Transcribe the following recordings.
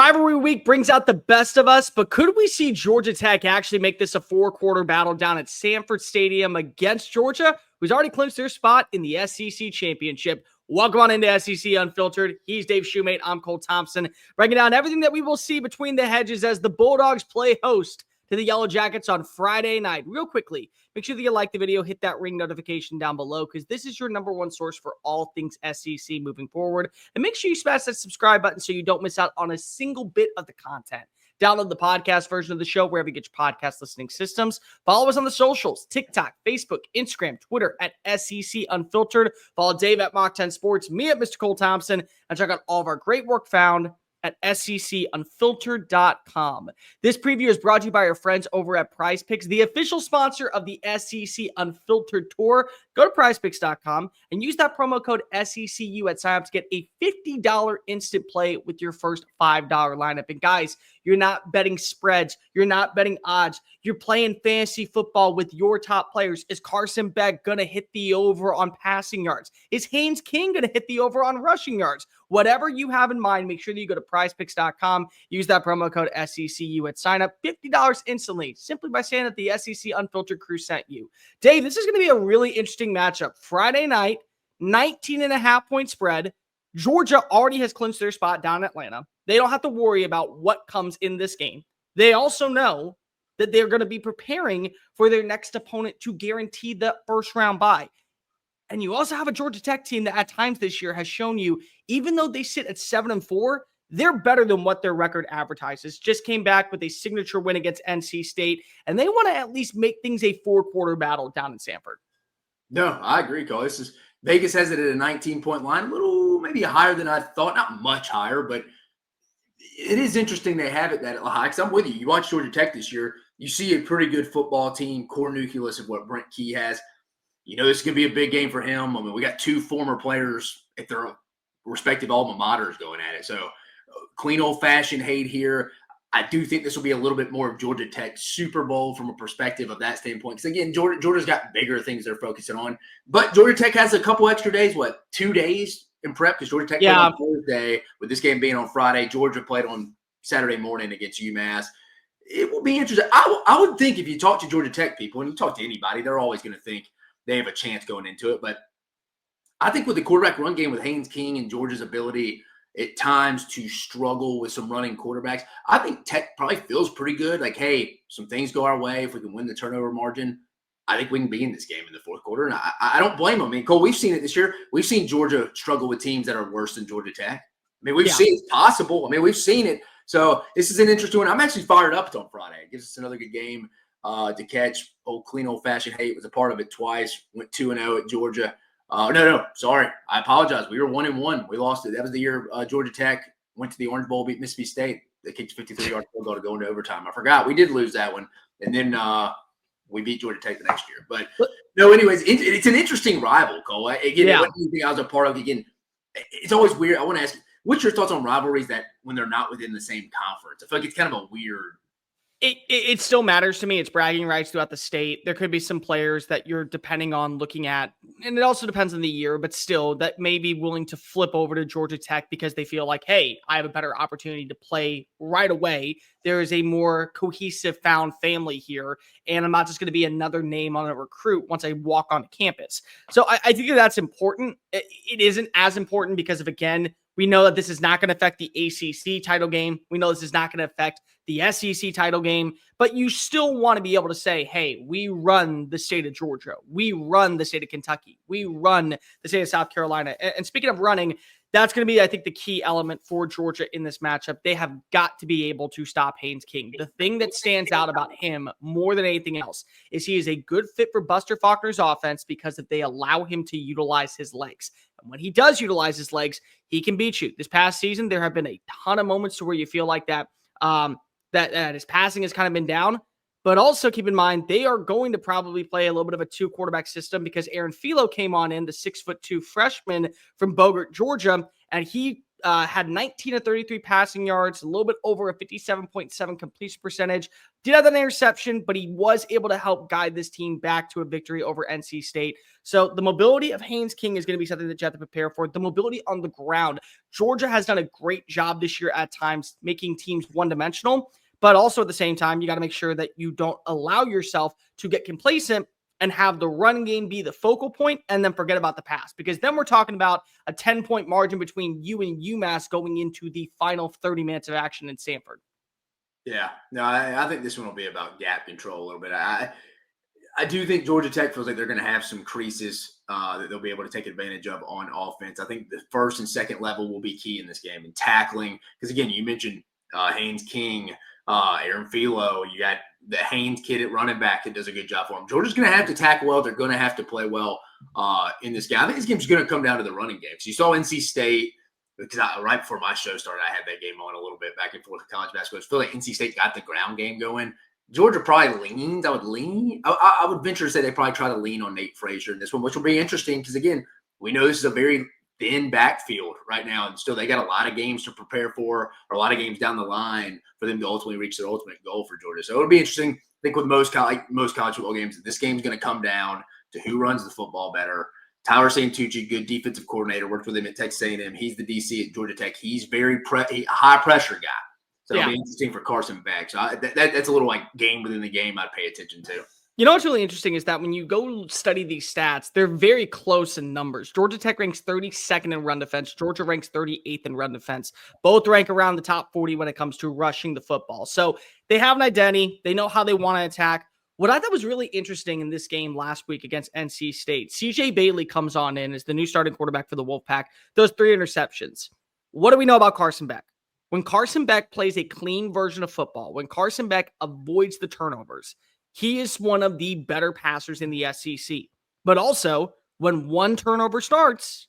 Rivalry week brings out the best of us, but could we see Georgia Tech actually make this a four-quarter battle down at Sanford Stadium against Georgia, who's already clinched their spot in the SEC championship? Welcome on into SEC Unfiltered. He's Dave Shumate. I'm Cole Thompson, breaking down everything that we will see between the hedges as the Bulldogs play host to the Yellow Jackets on Friday night. Real quickly, make sure that you like the video, hit that ring notification down below, because this is your number one source for all things SEC moving forward. And make sure you smash that subscribe button so you don't miss out on a single bit of the content. Download the podcast version of the show wherever you get your podcast listening systems. Follow us on the socials, TikTok, Facebook, Instagram, Twitter at SEC Unfiltered. Follow Dave at Mock 10 Sports, me at Mr. Cole Thompson, and check out all of our great work found at SECUnfiltered.com. This preview is brought to you by our friends over at PrizePicks, the official sponsor of the SEC Unfiltered Tour. Go to PrizePicks.com and use that promo code SECU at sign up to get a $50 instant play with your first $5 lineup. And guys, you're not betting spreads. You're not betting odds. You're playing fantasy football with your top players. Is Carson Beck going to hit the over on passing yards? Is Haynes King going to hit the over on rushing yards? Whatever you have in mind, make sure that you go to PrizePicks.com. Use that promo code SECU at sign up. $50 instantly, simply by saying that the SEC Unfiltered crew sent you. Dave, this is going to be a really interesting matchup. Friday night, 19.5-point spread. Georgia already has clinched their spot down in Atlanta. They don't have to worry about what comes in this game. They also know that they're going to be preparing for their next opponent to guarantee the first round bye. And you also have a Georgia Tech team that at times this year has shown you, even though they sit at 7-4, they're better than what their record advertises. Just came back with a signature win against NC State, and they want to at least make things a four-quarter battle down in Sanford. No, I agree, Cole. Vegas has it at a 19-point line, a little maybe higher than I thought, not much higher, but it is interesting they have it that high. Because I'm with you. You watch Georgia Tech this year, you see a pretty good football team, core nucleus of what Brent Key has. You know, this is going to be a big game for him. I mean, we got two former players at their respective alma maters going at it. So clean old-fashioned hate here. I do think this will be a little bit more of Georgia Tech's Super Bowl from a perspective of that standpoint. Because, again, Georgia's got bigger things they're focusing on. But Georgia Tech has a couple extra days, 2 days in prep? Because Georgia Tech played on Thursday, with this game being on Friday. Georgia played on Saturday morning against UMass. It will be interesting. I would think if you talk to Georgia Tech people, and you talk to anybody, they're always going to think they have a chance going into it. But I think with the quarterback run game with Haynes King and Georgia's ability at times to struggle with some running quarterbacks, I think Tech probably feels pretty good. Like, hey, some things go our way. If we can win the turnover margin, I think we can be in this game in the fourth quarter. And I don't blame them. I mean, Cole, we've seen it this year. We've seen Georgia struggle with teams that are worse than Georgia Tech. I mean, we've seen it's possible. I mean, we've seen it. So this is an interesting one. I'm actually fired up on Friday. It gives us another good game to catch. Clean old-fashioned hate was a part of it twice. Went 2-0 at Georgia. No, sorry. I apologize. We were 1-1. We lost it. That was the year Georgia Tech went to the Orange Bowl, beat Mississippi State. They kicked a 53-yard field goal to go into overtime. I forgot. We did lose that one. And then we beat Georgia Tech the next year. But, no, anyways, it's an interesting rival, Cole. Again, what do you think I was a part of? Again, it's always weird. I want to ask you, what's your thoughts on rivalries that when they're not within the same conference? I feel like it's kind of a weird – It still matters to me. It's bragging rights throughout the state. There could be some players that you're depending on looking at, and it also depends on the year, but still that may be willing to flip over to Georgia Tech because they feel like, hey, I have a better opportunity to play right away. There is a more cohesive found family here, and I'm not just going to be another name on a recruit once I walk onto campus. So I think that's important. It isn't as important because of, again, we know that this is not going to affect the ACC title game. We know this is not going to affect the SEC title game, but you still want to be able to say, hey, we run the state of Georgia. We run the state of Kentucky. We run the state of South Carolina. And speaking of running, that's going to be, I think, the key element for Georgia in this matchup. They have got to be able to stop Haynes King. The thing that stands out about him more than anything else is he is a good fit for Buster Faulkner's offense because if they allow him to utilize his legs. And when he does utilize his legs, he can beat you. This past season, there have been a ton of moments to where you feel like that that his passing has kind of been down. But also keep in mind, they are going to probably play a little bit of a two-quarterback system because Aaron Philo came on in, the 6'2" freshman from Bogart, Georgia, and he had 19 of 33 passing yards, a little bit over a 57.7 completion percentage. Did have an interception, but he was able to help guide this team back to a victory over NC State. So the mobility of Haynes King is going to be something that you have to prepare for. The mobility on the ground. Georgia has done a great job this year at times making teams one-dimensional, but also at the same time, you got to make sure that you don't allow yourself to get complacent and have the run game be the focal point and then forget about the pass, because then we're talking about a 10-point margin between you and UMass going into the final 30 minutes of action in Sanford. Yeah, no, I think this one will be about gap control a little bit. I do think Georgia Tech feels like they're going to have some creases that they'll be able to take advantage of on offense. I think the first and second level will be key in this game, and tackling, because again, you mentioned Haynes King, Aaron Philo. You got the Haynes kid at running back that does a good job for them. Georgia's going to have to tackle well. They're going to have to play well in this game. I think this game's going to come down to the running game. So you saw NC State, because right before my show started, I had that game on a little bit back and forth with college basketball. I feel like NC State got the ground game going. Georgia probably leans. I would venture to say they probably try to lean on Nate Frazier in this one, which will be interesting because, again, we know this is a very thin backfield right now, and still they got a lot of games to prepare for, or a lot of games down the line for them to ultimately reach their ultimate goal for Georgia. So it'll be interesting. I think with most college football games, this game's going to come down to who runs the football better. Tyler Santucci, good defensive coordinator, worked with him at Texas A&M. He's the DC at Georgia Tech. He's very high pressure guy. So it'll be interesting for Carson Beck. So that's a little like game within the game I'd pay attention to. You know what's really interesting is that when you go study these stats, they're very close in numbers. Georgia Tech ranks 32nd in run defense. Georgia ranks 38th in run defense. Both rank around the top 40 when it comes to rushing the football. So they have an identity. They know how they want to attack. What I thought was really interesting in this game last week against NC State, CJ Bailey comes on in as the new starting quarterback for the Wolfpack. Those 3 interceptions. What do we know about Carson Beck? When Carson Beck plays a clean version of football, when Carson Beck avoids the turnovers, he is one of the better passers in the SEC. But also, when one turnover starts,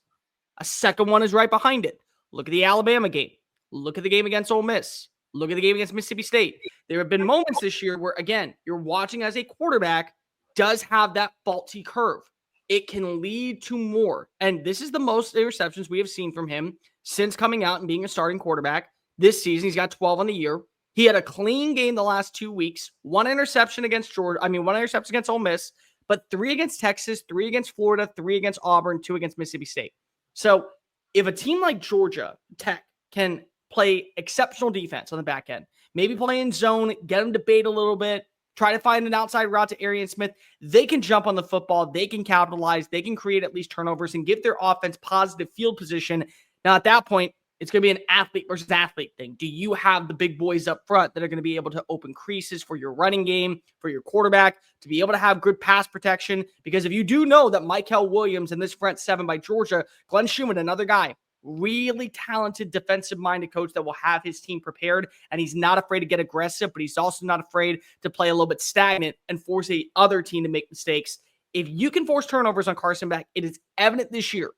a second one is right behind it. Look at the Alabama game. Look at the game against Ole Miss. Look at the game against Mississippi State. There have been moments this year where, again, you're watching as a quarterback does have that faulty curve. It can lead to more. And this is the most interceptions we have seen from him since coming out and being a starting quarterback this season. He's got 12 on the year. He had a clean game the last 2 weeks. 1 interception against 1 interception against Ole Miss, but 3 against Texas, 3 against Florida, 3 against Auburn, 2 against Mississippi State. So if a team like Georgia Tech can play exceptional defense on the back end, maybe play in zone, get them to bait a little bit, try to find an outside route to Arian Smith, they can jump on the football, they can capitalize, they can create at least turnovers and give their offense positive field position. Now at that point, it's going to be an athlete versus athlete thing. Do you have the big boys up front that are going to be able to open creases for your running game, for your quarterback, to be able to have good pass protection? Because if you do know that Michael Williams and this front 7 by Georgia, Glenn Shumate, another guy, really talented defensive-minded coach that will have his team prepared, and he's not afraid to get aggressive, but he's also not afraid to play a little bit stagnant and force the other team to make mistakes. If you can force turnovers on Carson Beck, it is evident this year,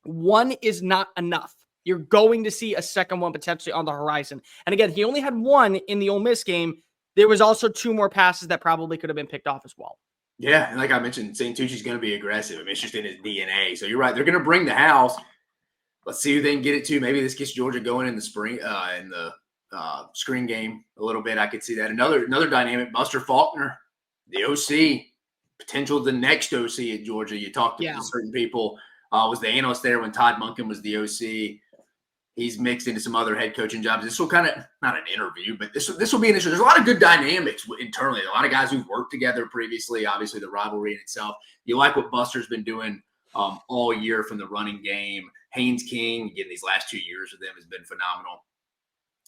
1 is not enough. You're going to see a second one potentially on the horizon. And again, he only had 1 in the Ole Miss game. There was also 2 more passes that probably could have been picked off as well. Yeah, and like I mentioned, St. Tucci's going to be aggressive. I mean, it's just in his DNA. So you're right. They're going to bring the house. Let's see who they can get it to. Maybe this gets Georgia going in the spring, in the screen game a little bit. I could see that. Another dynamic, Buster Faulkner, the OC, potential the next OC at Georgia. You talked to certain people. Was the analyst there when Todd Monken was the OC. He's mixed into some other head coaching jobs. This will kind of, not an interview, but this will be an issue. There's a lot of good dynamics internally. A lot of guys who've worked together previously, obviously the rivalry in itself. You like what Buster's been doing all year from the running game. Haynes King, again, these last 2 years with them has been phenomenal.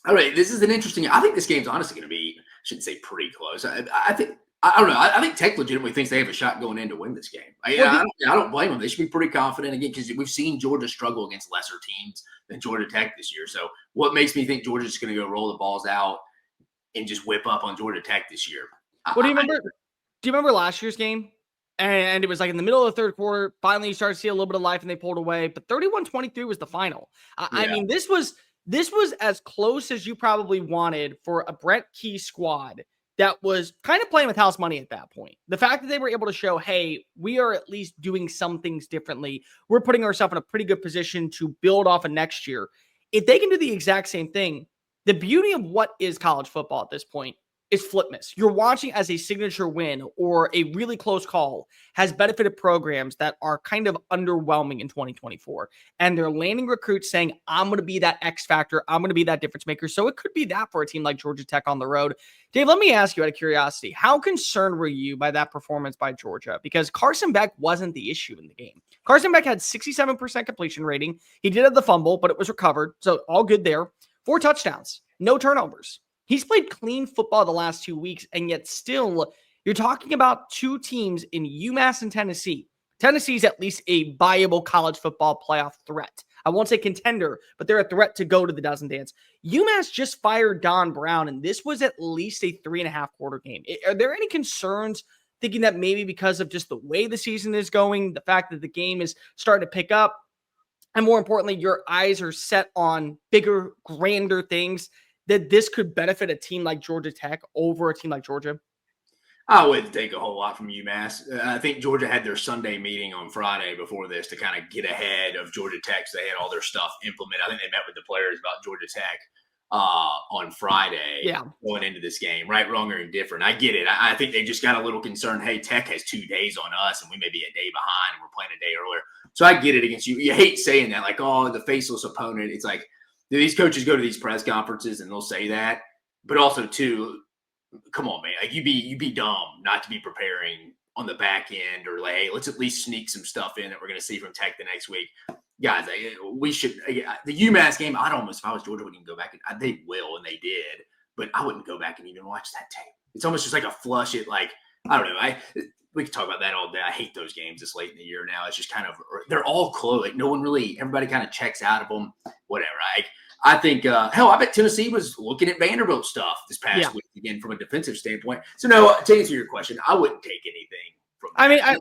All right, this is an interesting – I think this game's honestly going to be, I shouldn't say pretty close. I don't know. I think Tech legitimately thinks they have a shot going in to win this game. I don't blame them. They should be pretty confident, again, because we've seen Georgia struggle against lesser teams than Georgia Tech this year. So what makes me think Georgia's going to go roll the balls out and just whip up on Georgia Tech this year? What do you remember? Do you remember last year's game? And it was like in the middle of the third quarter. Finally, you started to see a little bit of life, and they pulled away. But 31-23 was the final. I mean, this was as close as you probably wanted for a Brent Key squad that was kind of playing with house money at that point. The fact that they were able to show, hey, we are at least doing some things differently. We're putting ourselves in a pretty good position to build off of next year. If they can do the exact same thing, the beauty of what is college football at this point is flipness. You're watching as a signature win or a really close call has benefited programs that are kind of underwhelming in 2024. And they're landing recruits saying, I'm going to be that X factor. I'm going to be that difference maker. So it could be that for a team like Georgia Tech on the road. Dave, let me ask you out of curiosity, how concerned were you by that performance by Georgia? Because Carson Beck wasn't the issue in the game. Carson Beck had 67% completion rating. He did have the fumble, but it was recovered. So all good there. 4 touchdowns, no turnovers. He's played clean football the last 2 weeks, and yet still, you're talking about 2 teams in UMass and Tennessee. Tennessee's at least a viable college football playoff threat. I won't say contender, but they're a threat to go to the dozen dance. UMass just fired Don Brown, and this was at least a 3.5 quarter game. Are there any concerns thinking that maybe because of just the way the season is going, the fact that the game is starting to pick up, and more importantly, your eyes are set on bigger, grander things, that this could benefit a team like Georgia Tech over a team like Georgia? I wouldn't take a whole lot from UMass. I think Georgia had their Sunday meeting on Friday before this to kind of get ahead of Georgia Tech. So they had all their stuff implemented. I think they met with the players about Georgia Tech on Friday going into this game. Right, wrong, or indifferent. I get it. I think they just got a little concerned. Hey, Tech has 2 days on us, and we may be a day behind, and we're playing a day earlier. So I get it against you. You hate saying that, like, oh, the faceless opponent. It's like, these coaches go to these press conferences and they'll say that, but also too, come on, man, like you'd be dumb not to be preparing on the back end, or like, hey, let's at least sneak some stuff in that we're going to see from Tech the next week, guys. We should. The UMass game, I'd almost, if I was Georgia, wouldn't even go back and they will, and they did, but I wouldn't go back and even watch that tape. It's almost just like a flush it. Like, I don't know. We could talk about that all day. I hate those games this late in the year now. It's just kind of, they're all close. Like no one really, everybody kind of checks out of them, whatever. I think, hell, I bet Tennessee was looking at Vanderbilt stuff this past week, again, from a defensive standpoint. So, no, to answer your question, I wouldn't take anything from that.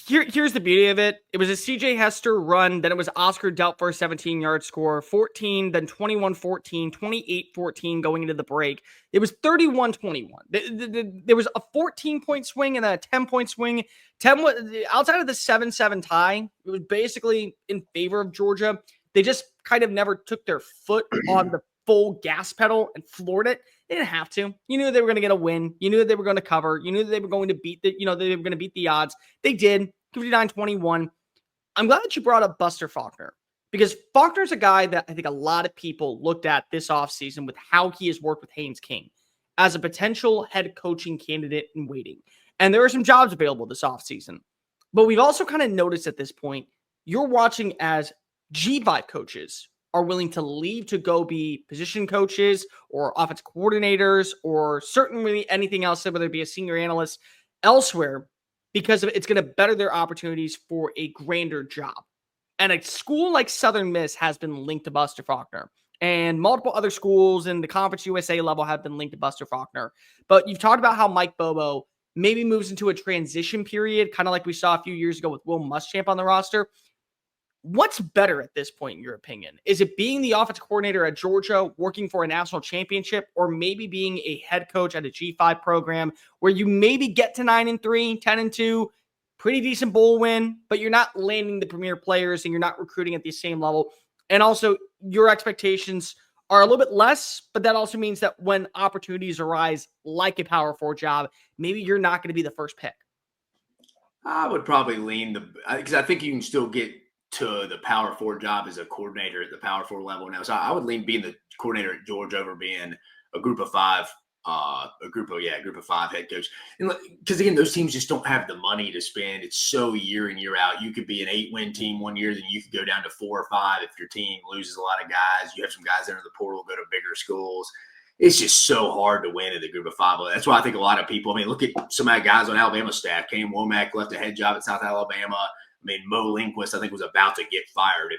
Here's the beauty of it. It was a CJ Hester run. Then it was Oscar Delp for a 17-yard score, 14, then 21-14, 28-14 going into the break. It was 31-21. There was a 14-point swing and then a 10-point swing. 10 was outside of the 7-7 tie. It was basically in favor of Georgia. They just kind of never took their foot on the full gas pedal and floored it. They didn't have to. You knew they were going to get a win. You knew they were going to cover. You knew they were going to beat they were going to beat the odds. They did. 59-21. I'm glad that you brought up Buster Faulkner, because Faulkner's a guy that I think a lot of people looked at this offseason with how he has worked with Haynes King as a potential head coaching candidate in waiting. And there are some jobs available this offseason. But we've also kind of noticed at this point, you're watching as G5 coaches are willing to leave to go be position coaches or offense coordinators or certainly anything else, whether it be a senior analyst elsewhere, because it's going to better their opportunities for a grander job. And a school like Southern Miss has been linked to Buster Faulkner, and multiple other schools in the Conference USA level have been linked to Buster Faulkner. But you've talked about how Mike Bobo maybe moves into a transition period, kind of like we saw a few years ago with Will Muschamp on the roster. What's better at this point, in your opinion? Is it being the offensive coordinator at Georgia, working for a national championship, or maybe being a head coach at a G5 program where you maybe get to 9-3, 10-2, pretty decent bowl win, but you're not landing the premier players and you're not recruiting at the same level? And also your expectations are a little bit less, but that also means that when opportunities arise, like a Power 4 job, maybe you're not going to be the first pick. I would probably lean because I think you can still get to the Power 4 job as a coordinator at the Power 4 level now. So I would lean being the coordinator at Georgia over being a group of 5 head coach. And because again, those teams just don't have the money to spend. It's so year in, year out. You could be an 8-win team one year, then you could go down to 4 or 5 if your team loses a lot of guys. You have some guys enter the portal, go to bigger schools. It's just so hard to win at the group of 5. That's why I think a lot of people, look at some of the guys on Alabama's staff. Cam Womack left a head job at South Alabama. Mo Lindquist, I think, was about to get fired at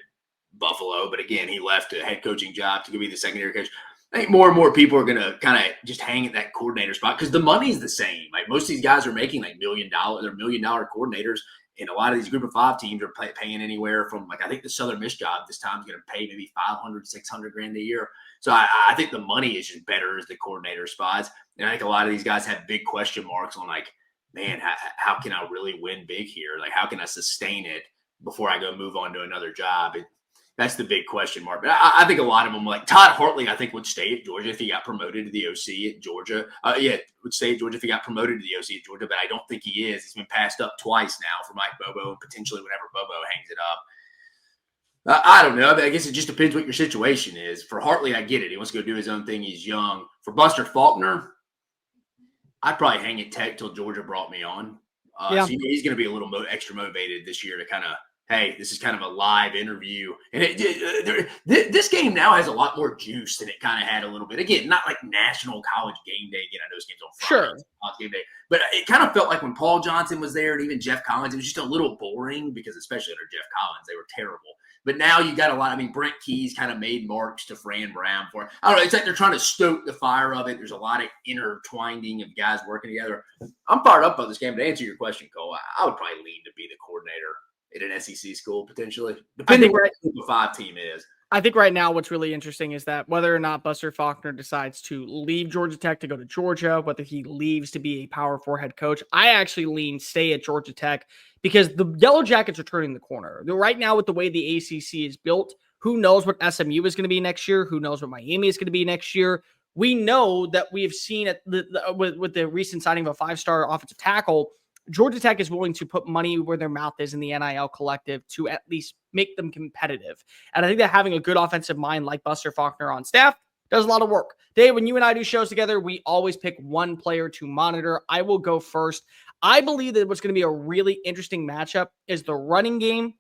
Buffalo. But again, he left a head coaching job to be the secondary coach. I think more and more people are going to kind of just hang at that coordinator spot because the money's the same. Like most of these guys are making like $1 million. They're $1 million coordinators. And a lot of these group of 5 teams are paying anywhere from, I think the Southern Miss job this time is going to pay maybe $500,000, $600,000 a year. So I think the money is just better as the coordinator spots. And I think a lot of these guys have big question marks on man, how can I really win big here? How can I sustain it before I go move on to another job? That's the big question mark. But I think a lot of them, like Todd Hartley, I think would stay at Georgia if he got promoted to the OC at Georgia. Would stay at Georgia if he got promoted to the OC at Georgia, but I don't think he is. He's been passed up twice now for Mike Bobo, and potentially whenever Bobo hangs it up. I don't know. I guess it just depends what your situation is. For Hartley, I get it. He wants to go do his own thing. He's young. For Buster Faulkner, I'd probably hang at Tech till Georgia brought me on. So he's going to be a little extra motivated this year to kind of, hey, this is kind of a live interview. And this game now has a lot more juice than it kind of had a little bit. Again, not like national college game day. Again, I know this game's on Friday. Sure. College game day. But it kind of felt like when Paul Johnson was there and even Jeff Collins, it was just a little boring because especially under Jeff Collins, they were terrible. But now you got a lot. I mean, Brent Keys kind of made marks to Fran Brown for it. I don't know. It's like they're trying to stoke the fire of it. There's a lot of intertwining of guys working together. I'm fired up about this game. To answer your question, Cole, I would probably lean to be the coordinator at an SEC school potentially, depending on who the 5 team is. I think right now what's really interesting is that whether or not Buster Faulkner decides to leave Georgia Tech to go to Georgia, whether he leaves to be a Power 4 head coach, I actually lean stay at Georgia Tech because the Yellow Jackets are turning the corner. Right now with the way the ACC is built, who knows what SMU is going to be next year? Who knows what Miami is going to be next year? We know that we have seen with the recent signing of a 5-star offensive tackle, Georgia Tech is willing to put money where their mouth is in the NIL collective to at least make them competitive. And I think that having a good offensive mind like Buster Faulkner on staff does a lot of work. Dave, when you and I do shows together, we always pick one player to monitor. I will go first. I believe that what's going to be a really interesting matchup is the running game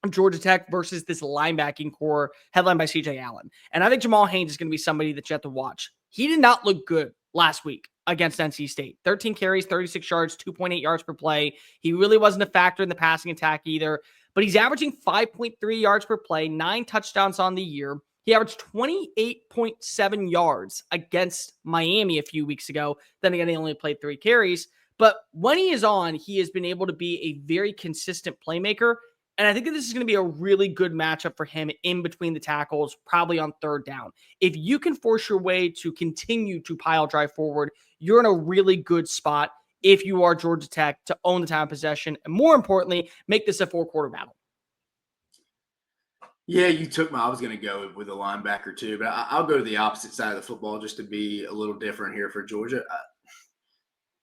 of Georgia Tech versus this linebacking core headlined by CJ Allen. And I think Jamal Haynes is going to be somebody that you have to watch. He did not look good last week against NC State. 13 carries, 36 yards, 2.8 yards per play. He really wasn't a factor in the passing attack either, but he's averaging 5.3 yards per play, 9 touchdowns on the year. He averaged 28.7 yards against Miami a few weeks ago. Then again, he only played 3 carries. But when he is on, he has been able to be a very consistent playmaker. And I think that this is going to be a really good matchup for him in between the tackles, probably on 3rd down. If you can force your way to continue to pile drive forward, you're in a really good spot if you are Georgia Tech to own the time of possession. And more importantly, make this a 4-quarter battle. Yeah, you took I was going to go with a linebacker too, but I'll go to the opposite side of the football just to be a little different here for Georgia.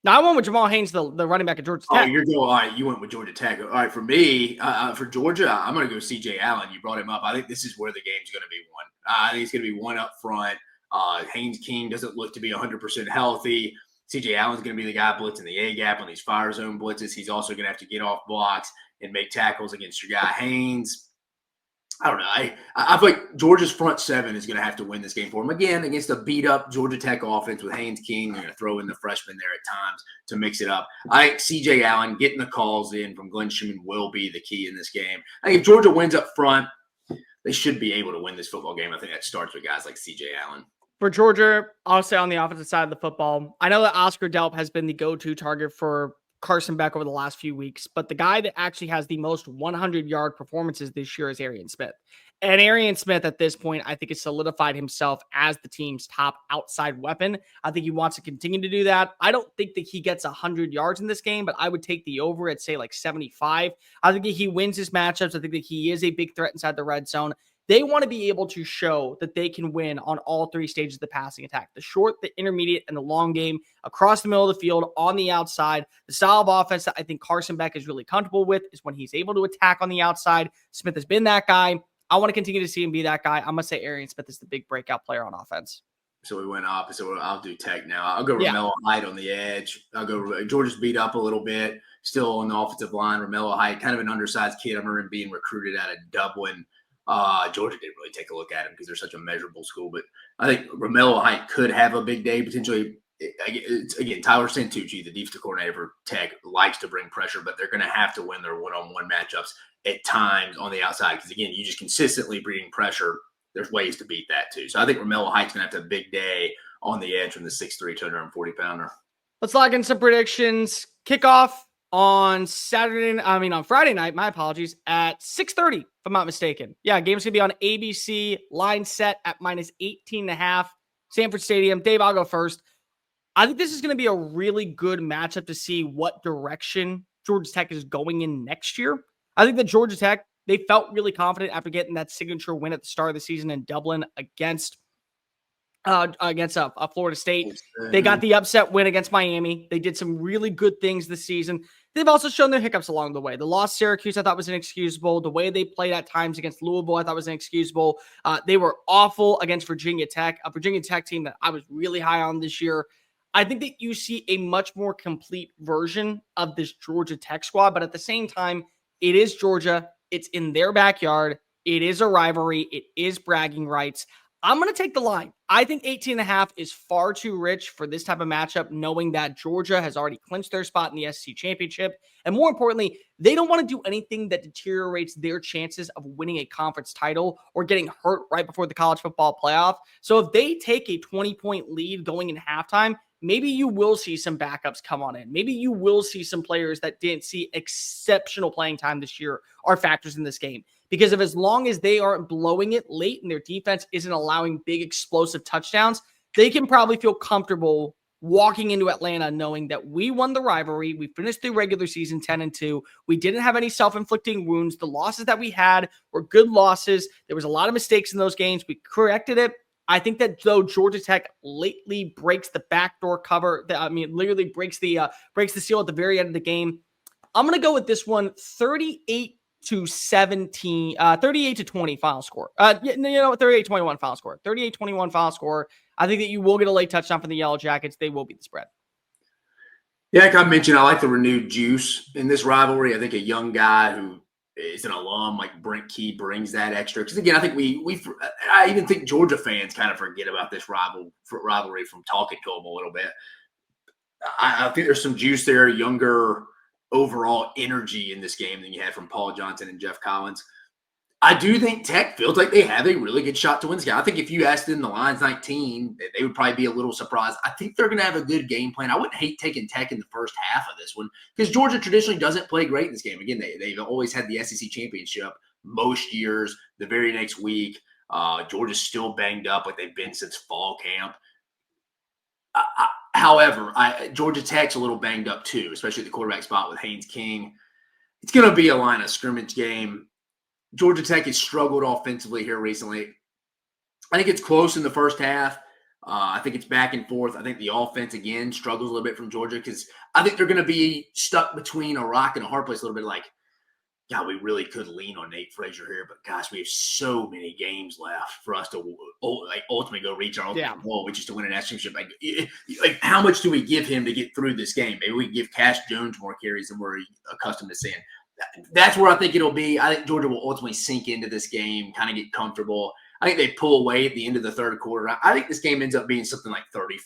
Now, I went with Jamal Haynes, the running back at Georgia Tech. Oh, you're going, all right, you went with Georgia Tech. All right, for me, for Georgia, I'm going to go CJ Allen. You brought him up. I think this is where the game's going to be won. I think it's going to be one up front. Haynes King doesn't look to be 100% healthy. CJ Allen's going to be the guy blitzing the A-gap on these fire zone blitzes. He's also going to have to get off blocks and make tackles against your guy Haynes. I don't know. I feel like Georgia's front 7 is going to have to win this game for him. Again, against a beat-up Georgia Tech offense with Haynes King. They're going to throw in the freshman there at times to mix it up. I think C.J. Allen getting the calls in from Glenn Schumann will be the key in this game. I think if Georgia wins up front, they should be able to win this football game. I think that starts with guys like C.J. Allen. For Georgia, I'll say on the offensive side of the football, I know that Oscar Delp has been the go-to target for Carson Beck over the last few weeks, but the guy that actually has the most 100-yard performances this year is Arian Smith. And Arian Smith at this point, I think has solidified himself as the team's top outside weapon. I think he wants to continue to do that. I don't think that he gets 100 yards in this game, but I would take the over at say like 75. I think that he wins his matchups. I think that he is a big threat inside the red zone. They want to be able to show that they can win on all 3 stages of the passing attack, the short, the intermediate, and the long game, across the middle of the field, on the outside. The style of offense that I think Carson Beck is really comfortable with is when he's able to attack on the outside. Smith has been that guy. I want to continue to see him be that guy. I'm going to say Arian Smith is the big breakout player on offense. So we went opposite. I'll do Tech now. I'll go Romello Height on the edge. I'll go Georgia's beat up a little bit, still on the offensive line. Romello Height, kind of an undersized kid. I remember him being recruited out of Dublin. Georgia didn't really take a look at him because they're such a measurable school. But I think Romello Height could have a big day potentially. Again, Tyler Santucci, the defensive coordinator for Tech, likes to bring pressure, but they're going to have to win their one-on-one matchups at times on the outside because, again, you just consistently bringing pressure. There's ways to beat that too. So I think Romello Height's going to have a big day on the edge from the 6'3", 240-pounder. Let's log in some predictions. Kickoff on Friday night, my apologies, at 6:30, if I'm not mistaken. Yeah, game's going to be on ABC, line set at minus 18.5, Sanford Stadium. Dave, I'll go first. I think this is going to be a really good matchup to see what direction Georgia Tech is going in next year. I think that Georgia Tech they felt really confident after getting that signature win at the start of the season in Dublin against Florida State. They got the upset win against Miami. They did some really good things this season. They've also shown their hiccups along the way. The loss to Syracuse, I thought, was inexcusable. The way they played at times against Louisville, I thought was inexcusable. They were awful against Virginia Tech, a Virginia Tech team that I was really high on this year. I think that you see a much more complete version of this Georgia Tech squad, but at the same time, it is Georgia. It's in their backyard. It is a rivalry. It is bragging rights. I'm going to take the line. I think 18.5 is far too rich for this type of matchup, knowing that Georgia has already clinched their spot in the SEC championship. And more importantly, they don't want to do anything that deteriorates their chances of winning a conference title or getting hurt right before the college football playoff. So if they take a 20-point lead going in halftime, maybe you will see some backups come on in. Maybe you will see some players that didn't see exceptional playing time this year are factors in this game. Because if as long as they aren't blowing it late and their defense isn't allowing big explosive touchdowns, they can probably feel comfortable walking into Atlanta knowing that we won the rivalry. We finished the regular season 10-2. We didn't have any self-inflicting wounds. The losses that we had were good losses. There was a lot of mistakes in those games. We corrected it. I think that though Georgia Tech lately breaks the backdoor cover, literally breaks the seal at the very end of the game, I'm going to go with this one 38-17, 38-20 final score. 38-21 final score. 38-21 final score. I think that you will get a late touchdown from the Yellow Jackets. They will beat the spread. Yeah, like I mentioned, I like the renewed juice in this rivalry. I think a young guy who is an alum like Brent Key brings that extra. Because again, I think I even think Georgia fans kind of forget about this rivalry from talking to them a little bit. I think there's some juice there, younger overall energy in this game than you had from Paul Johnson and Jeff Collins. I do think Tech feels like they have a really good shot to win this game. I think if you asked them the line's 19, they would probably be a little surprised. I think they're going to have a good game plan. I wouldn't hate taking Tech in the first half of this one because Georgia traditionally doesn't play great in this game. Again, they've always had the SEC championship most years. The very next week, Georgia's still banged up like they've been since fall camp. However, Georgia Tech's a little banged up too, especially at the quarterback spot with Haynes King. It's going to be a line of scrimmage game. Georgia Tech has struggled offensively here recently. I think it's close in the first half. I think it's back and forth. I think the offense, again, struggles a little bit from Georgia because I think they're going to be stuck between a rock and a hard place a little bit like, God, we really could lean on Nate Frazier here, but gosh, we have so many games left for us to ultimately go reach our ultimate goal, which is to win an national championship. Like, how much do we give him to get through this game? Maybe we can give Cash Jones more carries than we're accustomed to seeing. That's where I think it'll be. I think Georgia will ultimately sink into this game, kind of get comfortable. I think they pull away at the end of the third quarter. I think this game ends up being something like 34-17.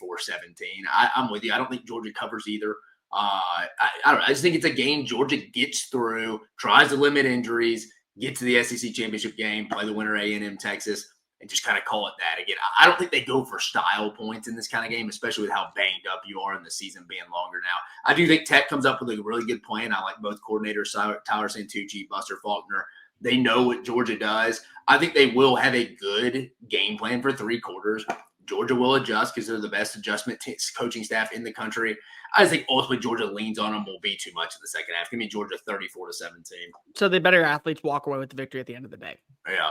I'm with you. I don't think Georgia covers either. I don't know. I just think it's a game Georgia gets through, tries to limit injuries, get to the SEC championship game, play the winner A&M Texas, and just kind of call it that. Again, I don't think they go for style points in this kind of game, especially with how banged up you are in the season being longer now. I do think Tech comes up with a really good plan. I like both coordinators, Tyler Santucci, Buster Faulkner. They know what Georgia does. I think they will have a good game plan for 3 quarters. Georgia will adjust because they're the best adjustment coaching staff in the country. I just think ultimately Georgia leans on them will be too much in the second half. Give me Georgia 34-17. So the better athletes walk away with the victory at the end of the day. Yeah.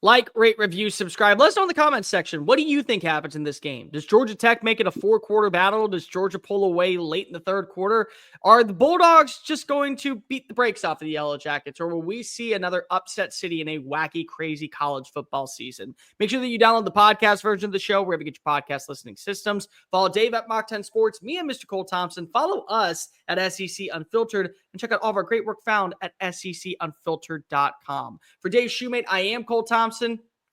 Like, rate, review, subscribe. Let us know in the comments section. What do you think happens in this game? Does Georgia Tech make it a 4-quarter battle? Does Georgia pull away late in the third quarter? Are the Bulldogs just going to beat the brakes off of the Yellow Jackets? Or will we see another upset city in a wacky, crazy college football season? Make sure that you download the podcast version of the show wherever you get your podcast listening systems. Follow Dave at Mach 10 Sports, me and Mr. Cole Thompson. Follow us at SEC Unfiltered and check out all of our great work found at secunfiltered.com. For Dave Shumate, I am Cole Thompson.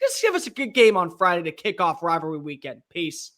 Just give us a good game on Friday to kick off rivalry weekend. Peace.